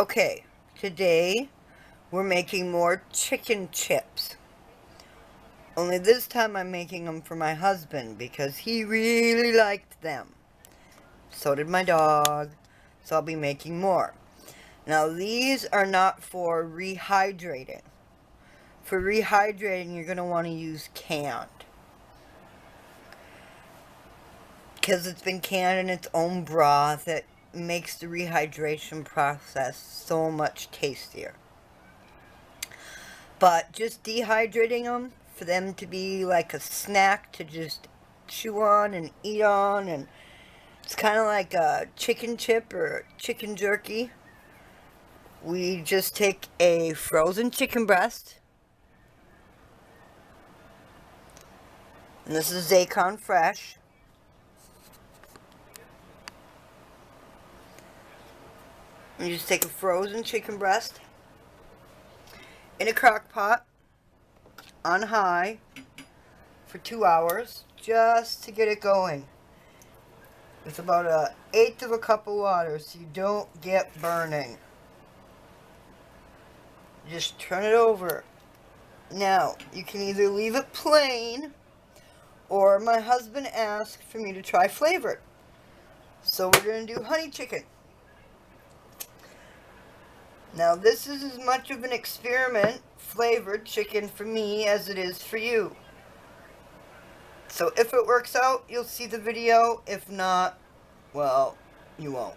Okay, today we're making more chicken chips. Only this time I'm making them for my husband because he really liked them. So did my dog, so I'll be making more. Now these are not for rehydrating. For rehydrating, you're going to want to use canned. Because it's been canned in its own broth, it makes the rehydration process so much tastier. But just dehydrating them, for them to be like a snack to just chew on and eat on, and it's kind of like a chicken chip or chicken jerky. We just take a frozen chicken breast, and this is Zaycon Fresh. And you just take a frozen chicken breast in a crock pot on high for 2 hours just to get it going. It's about 1/8 of a cup of water so you don't get burning. Just turn it over. Now, you can either leave it plain, or my husband asked for me to try flavored. So we're going to do honey chicken. Now, this is as much of an experiment, flavored chicken, for me as it is for you. So if it works out, you'll see the video. If not, well, you won't.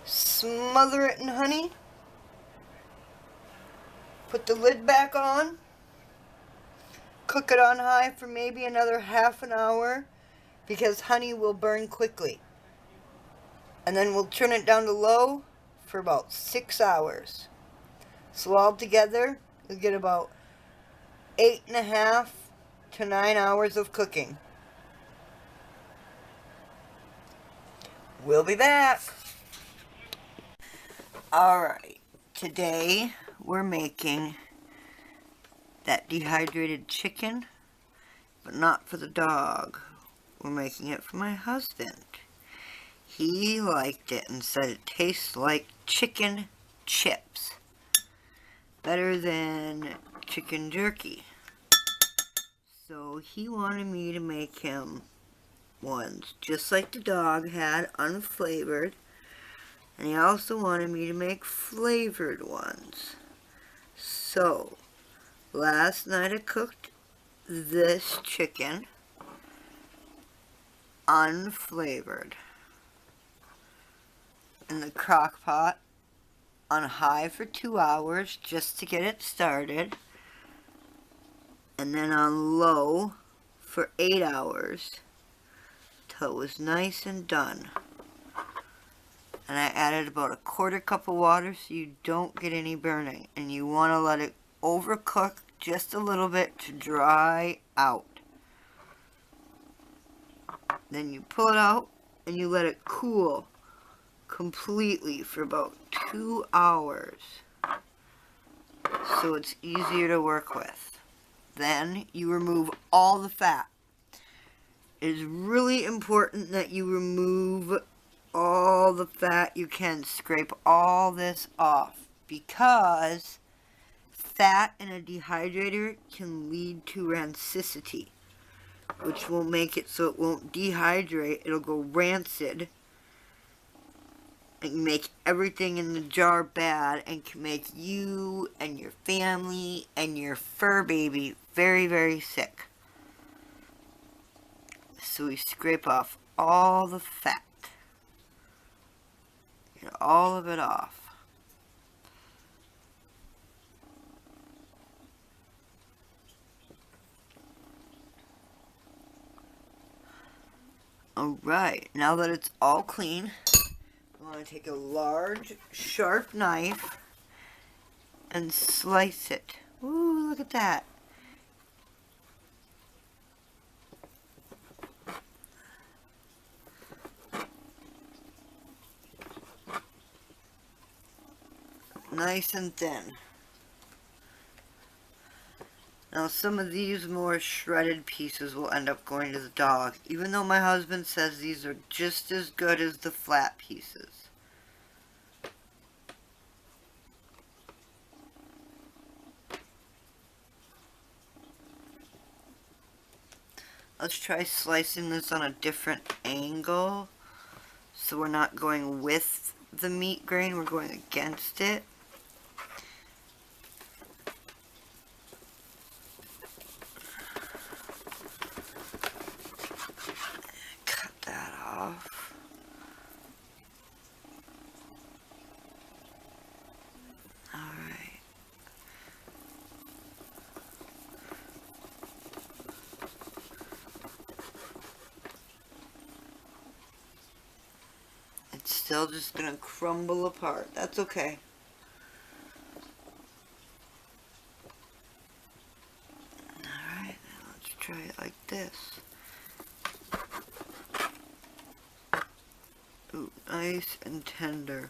Smother it in honey. Put the lid back on. Cook it on high for maybe another half an hour because honey will burn quickly. And then we'll turn it down to low for about 6 hours. So altogether, you'll get about 8.5 to 9 hours of cooking. We'll be back. Alright, today we're making that dehydrated chicken, but not for the dog. We're making it for my husband. He liked it and said it tastes like chicken chips. Better than chicken jerky. So he wanted me to make him ones just like the dog had, unflavored. And he also wanted me to make flavored ones. So, last night I cooked this chicken unflavored in the crock pot on high for 2 hours just to get it started, and then on low for 8 hours till it was nice and done. And I added about a 1/4 cup of water so you don't get any burning, and you want to let it overcook just a little bit to dry out. Then you pull it out and you let it cool completely for about 2 hours so it's easier to work with. Then you remove all the fat. It is really important that you remove all the fat you can. Scrape all this off because fat in a dehydrator can lead to rancidity, which will make it so it won't dehydrate. It'll go rancid and make everything in the jar bad and can make you and your family and your fur baby very, very sick. So we scrape off all the fat. Get all of it off. Alright, now that it's all clean, I want to take a large, sharp knife and slice it. Ooh, look at that. Nice and thin. Now some of these more shredded pieces will end up going to the dog, even though my husband says these are just as good as the flat pieces. Let's try slicing this on a different angle, so we're not going with the meat grain, we're going against it. Cut that off. Alright. It's still just gonna crumble apart. That's okay. Alright, now let's try it like this. Ooh, nice and tender.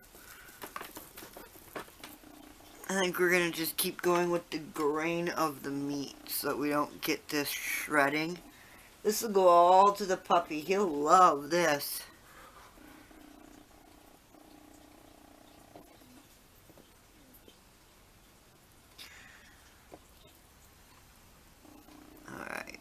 I think we're gonna just keep going with the grain of the meat so that we don't get this shredding. This will go all to the puppy. He'll love this. Alright.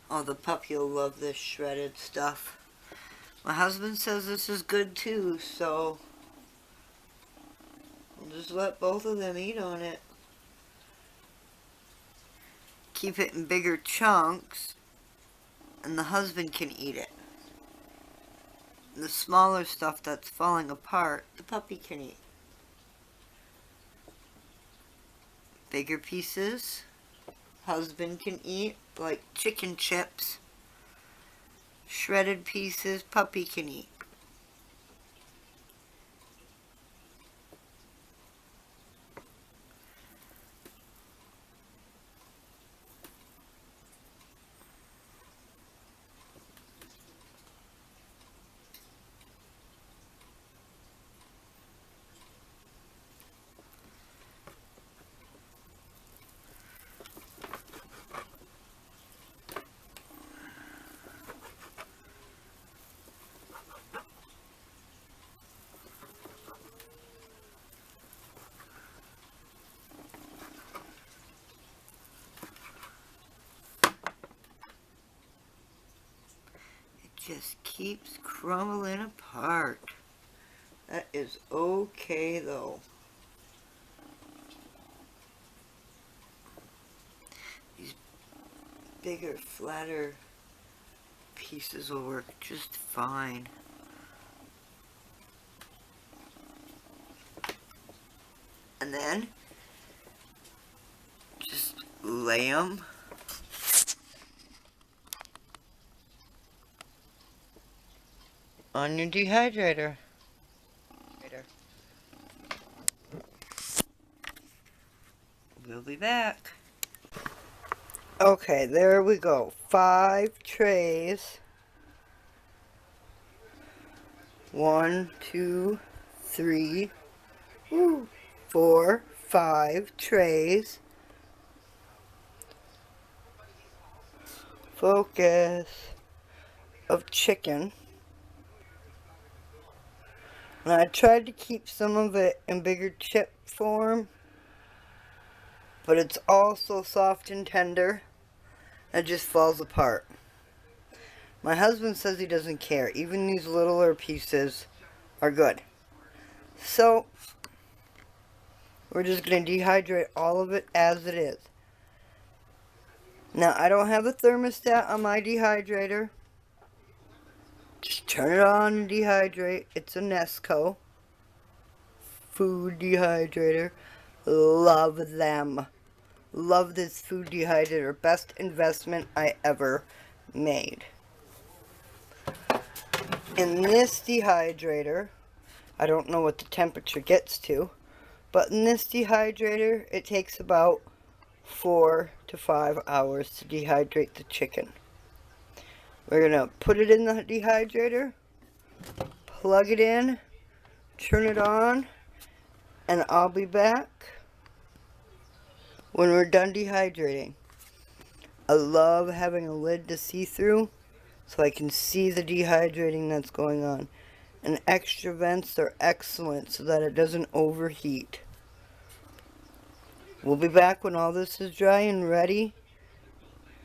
Oh, the puppy will love this shredded stuff. My husband says this is good too, so we'll just let both of them eat on it. Keep it in bigger chunks, and the husband can eat it. And the smaller stuff that's falling apart, the puppy can eat. Bigger pieces, husband can eat, like chicken chips. Shredded pieces, puppy can eat. Just keeps crumbling apart. That is okay though. These bigger, flatter pieces will work just fine. And then just lay them on your dehydrator. We'll be back. Okay, there we go. 5 trays. 1, 2, 3, 4, 5 trays. Focus. Of chicken. And I tried to keep some of it in bigger chip form, but it's all so soft and tender, it just falls apart. My husband says he doesn't care. Even these littler pieces are good. So, we're just going to dehydrate all of it as it is. Now, I don't have a thermostat on my dehydrator. Just turn it on and dehydrate. It's a Nesco food dehydrator. Love them. Love this food dehydrator. Best investment I ever made. In this dehydrator, I don't know what the temperature gets to, but in this dehydrator, it takes about 4 to 5 hours to dehydrate the chicken. We're going to put it in the dehydrator, plug it in, turn it on, and I'll be back when we're done dehydrating. I love having a lid to see through so I can see the dehydrating that's going on. And extra vents are excellent so that it doesn't overheat. We'll be back when all this is dry and ready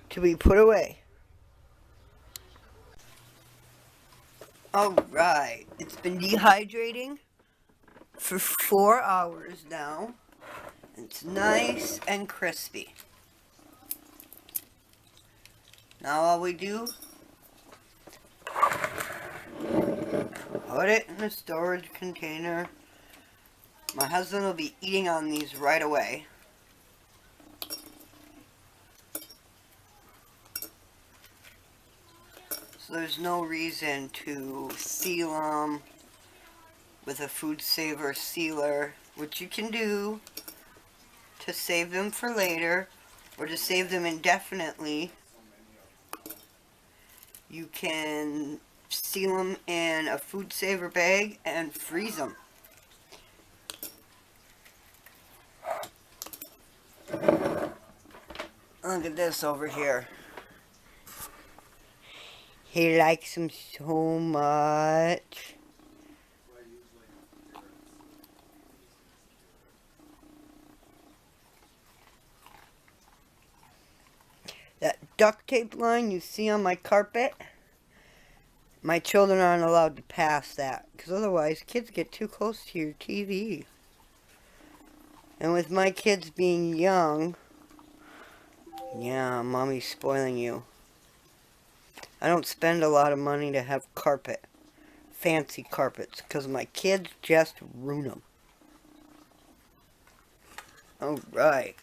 to be put away. Alright, it's been dehydrating for 4 hours now. It's nice and crispy. Now all we do, put it in a storage container. My husband will be eating on these right away. So there's no reason to seal them with a Food Saver sealer, which you can do to save them for later or to save them indefinitely. You can seal them in a Food Saver bag and freeze them. Look at this over here. He likes them so much. That duct tape line you see on my carpet, my children aren't allowed to pass that, because otherwise kids get too close to your TV. And with my kids being young, yeah, mommy's spoiling you. I don't spend a lot of money to have carpet, fancy carpets, because my kids just ruin them. Alright.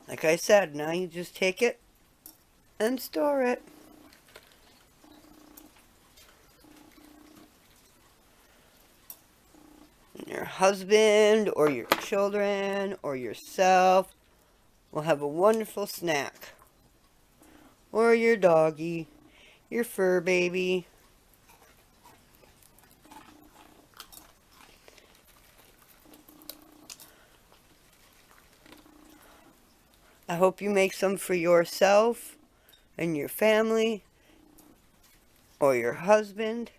Like I said, now you just take it and store it. And your husband or your children or yourself will have a wonderful snack. Or your doggy, your fur baby. I hope you make some for yourself and your family, or your husband,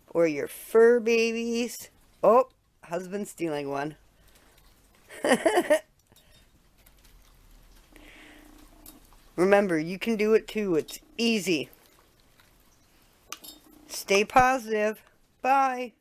or your fur babies. Oh, husband's stealing one. Remember, you can do it too. It's easy. Stay positive. Bye.